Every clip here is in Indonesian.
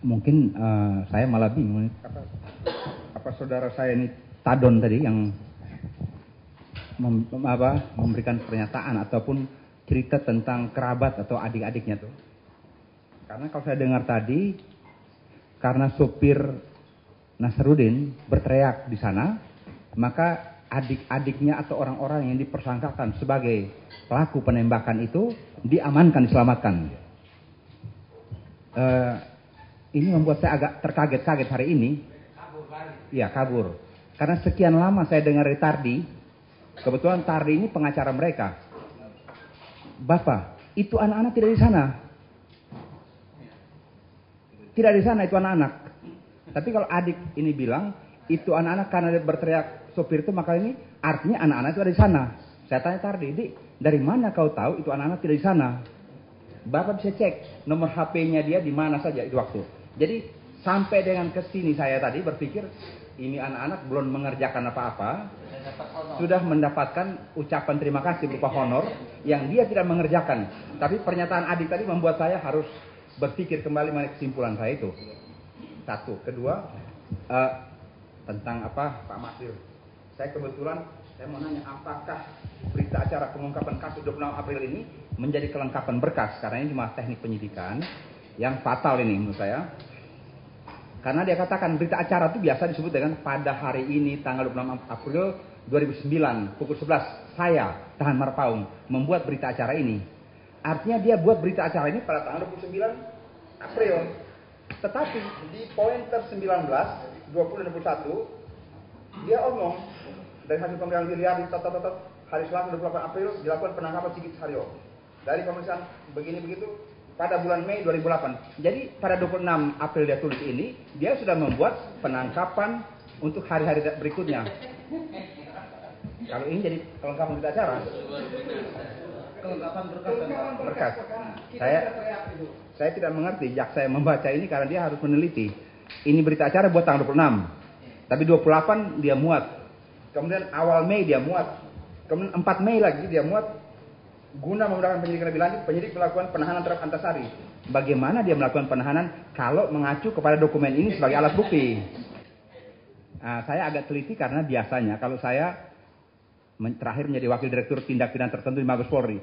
Mungkin saya malah bingung. Apa saudara saya ini Tadon tadi yang memberikan pernyataan ataupun cerita tentang kerabat atau adik-adiknya tuh. Karena kalau saya dengar tadi, karena supir Nasruddin berteriak di sana, maka adik-adiknya atau orang-orang yang dipersangkakan sebagai pelaku penembakan itu diamankan, diselamatkan. Ini membuat saya agak terkaget-kaget hari ini. Iya, kabur. Karena sekian lama saya dengar dari Tardi, kebetulan Tardi ini pengacara mereka. Bapak, itu anak-anak tidak di sana. Tidak di sana itu anak-anak. Tapi kalau adik ini bilang, itu anak-anak karena dia berteriak sopir itu, maka ini artinya anak-anak itu ada di sana. Saya tanya Tardi, dari mana kau tahu itu anak-anak tidak di sana? Bapak bisa cek nomor HP-nya dia di mana saja itu waktu. Jadi sampai dengan kesini saya tadi berpikir, ini anak-anak belum mengerjakan apa-apa, sudah mendapatkan ucapan terima kasih berupa honor yang dia tidak mengerjakan. Tapi pernyataan adik tadi membuat saya harus berpikir kembali mengenai kesimpulan saya itu. Satu, kedua, tentang apa Pak Masir. Saya kebetulan saya mau nanya, apakah berita acara pengungkapan kasus 26 April ini menjadi kelengkapan berkas? Karena ini cuma teknik penyidikan yang fatal ini menurut saya. Karena dia katakan berita acara itu biasa disebut dengan pada hari ini tanggal 26 April 2009 pukul 11 saya Tahan Marpaung membuat berita acara ini. Artinya dia buat berita acara ini pada tanggal 29 April. Tetapi di pointer 19, 20 dan 21 dia omong dari hasil pemeriksaan dilihat di hari Selasa 28 April dilakukan penangkapan Sigit Haryo. Dari pemeriksaan begini begitu pada bulan Mei 2008. Jadi pada 26 April dia tulis ini, dia sudah membuat penangkapan untuk hari-hari berikutnya. Kalau ini jadi kelengkapan berita acara. Kelengkapan berkas. Saya tidak mengerti jaksa yang membaca ini karena dia harus meneliti. Ini berita acara buat tanggal 26. Tapi 28 dia muat. Kemudian awal Mei dia muat. Kemudian 4 Mei lagi dia muat. Guna memudahkan penyidikan lebih lanjut, penyidik melakukan penahanan terhadap Antasari. Bagaimana dia melakukan penahanan kalau mengacu kepada dokumen ini sebagai alat bukti? Nah, saya agak teliti karena biasanya kalau saya terakhir menjadi wakil direktur tindak pidana tertentu di Mabes Polri,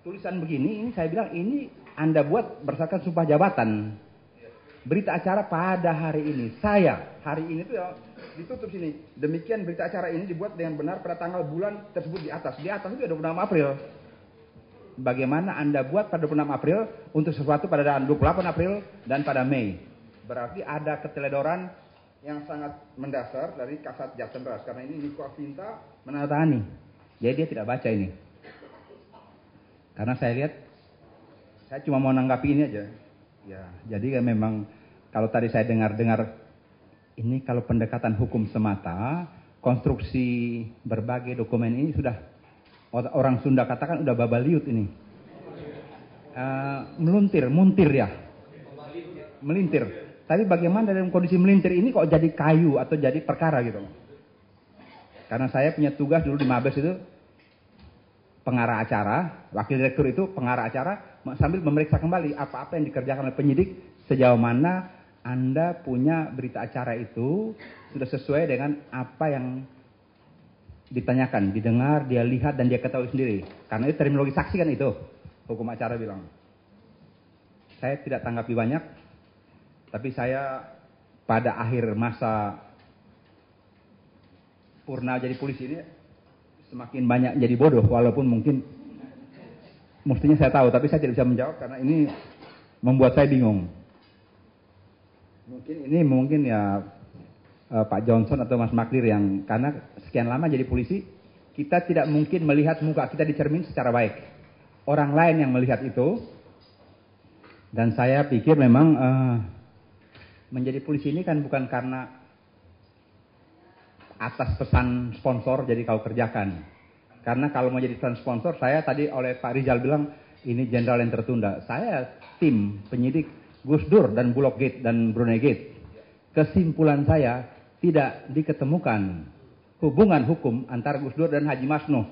tulisan begini, ini saya bilang ini Anda buat berdasarkan sumpah jabatan. Berita acara pada hari ini, saya hari ini itu ya ditutup sini. Demikian berita acara ini dibuat dengan benar pada tanggal bulan tersebut di atas. Di atas itu ada 26 April. Bagaimana Anda buat pada 26 April untuk sesuatu pada tanggal 28 April dan pada Mei? Berarti ada keteledoran yang sangat mendasar dari Kasat Jatendras. Karena ini Niko Afinta menandatangani. Jadi dia tidak baca ini. Karena saya lihat, saya cuma mau nanggapi ini aja. Ya, jadi memang kalau tadi saya dengar ini kalau pendekatan hukum semata, konstruksi berbagai dokumen ini sudah orang Sunda katakan udah babaliut ini. Muntir ya. Melintir. Tapi bagaimana dalam kondisi melintir ini kok jadi kayu atau jadi perkara gitu. Karena saya punya tugas dulu di Mabes itu pengarah acara, wakil direktur itu pengarah acara sambil memeriksa kembali apa-apa yang dikerjakan oleh penyidik sejauh mana Anda punya berita acara itu sudah sesuai dengan apa yang ditanyakan, didengar, dia lihat dan dia ketahui sendiri. Karena itu terminologi saksi kan itu. Hukum acara bilang. Saya tidak tanggapi banyak. Tapi saya pada akhir masa purna jadi polisi ini semakin banyak jadi bodoh. Walaupun mungkin mestinya saya tahu. Tapi saya tidak bisa menjawab karena ini membuat saya bingung. Mungkin ya Pak Johnson atau Mas Maklir yang karena sekian lama jadi polisi, kita tidak mungkin melihat muka kita di cermin secara baik. Orang lain yang melihat itu. Dan saya pikir memang menjadi polisi ini kan bukan karena atas pesan sponsor jadi kau kerjakan. Karena kalau mau jadi pesan sponsor, saya tadi oleh Pak Rizal bilang ini jenderal yang tertunda. Saya tim penyidik Gus Dur dan Bulog Gate dan Brunei Gate. Kesimpulan saya tidak diketemukan hubungan hukum antara Gus Dur dan Haji Masnuh.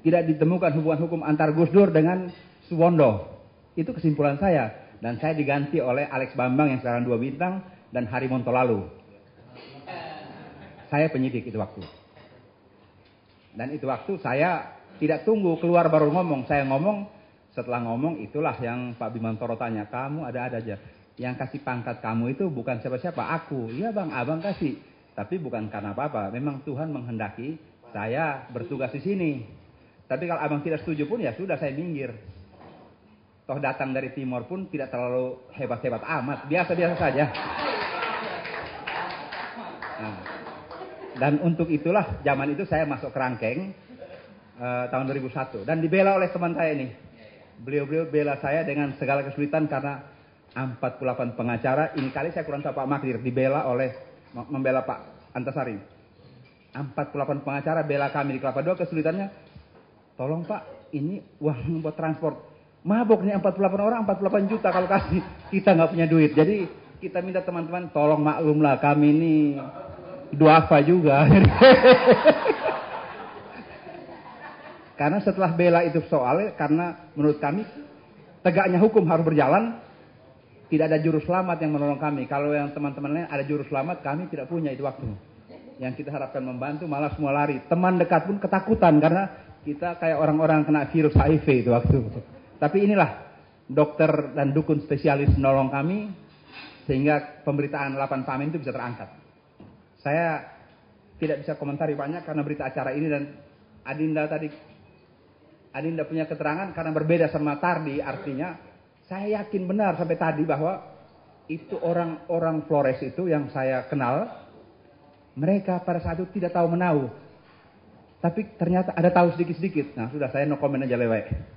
Tidak ditemukan hubungan hukum antara Gus Dur dengan Suwondo. Itu kesimpulan saya. Dan saya diganti oleh Alex Bambang yang sekarang 2 bintang dan Hari Montolalu. Saya penyidik itu waktu. Dan itu waktu saya tidak tunggu keluar baru ngomong. Saya ngomong, setelah ngomong itulah yang Pak Bimantoro tanya. Kamu ada-ada aja. Yang kasih pangkat kamu itu bukan siapa-siapa, aku. Iya bang, abang kasih. Tapi bukan karena apa-apa. Memang Tuhan menghendaki saya bertugas di sini. Tapi kalau abang tidak setuju pun ya sudah saya minggir. Toh datang dari timur pun tidak terlalu hebat-hebat amat. Biasa-biasa saja. Nah. Dan untuk itulah zaman itu saya masuk kerangkeng tahun 2001 dan dibela oleh teman saya ini. Beliau bela saya dengan segala kesulitan karena 48 pengacara. Ini kali saya kurang tahu Pak Makdir dibela oleh membela Pak Antasari. 48 pengacara bela kami di Kelapa II, kesulitannya tolong Pak, ini uang buat transport. Mabok nih 48 orang 48 juta kalau kasih. Kita nggak punya duit. Jadi kita minta teman-teman tolong maklumlah kami ini duafa juga. Karena setelah bela itu soal, karena menurut kami tegaknya hukum harus berjalan, tidak ada juru selamat yang menolong kami. Kalau yang teman-teman lain ada juru selamat, kami tidak punya itu waktu. Yang kita harapkan membantu malah semua lari. Teman dekat pun ketakutan karena kita kayak orang-orang kena virus HIV itu waktu. Tapi inilah dokter dan dukun spesialis menolong kami sehingga pemberitaan 8 Pamen itu bisa terangkat. Saya tidak bisa komentari banyak karena berita acara ini dan Adinda punya keterangan karena berbeda sama Tardi, artinya saya yakin benar sampai tadi bahwa itu orang-orang Flores itu yang saya kenal, mereka pada saat itu tidak tahu menahu. Tapi ternyata ada tahu sedikit-sedikit. Nah sudah saya no comment aja lewat.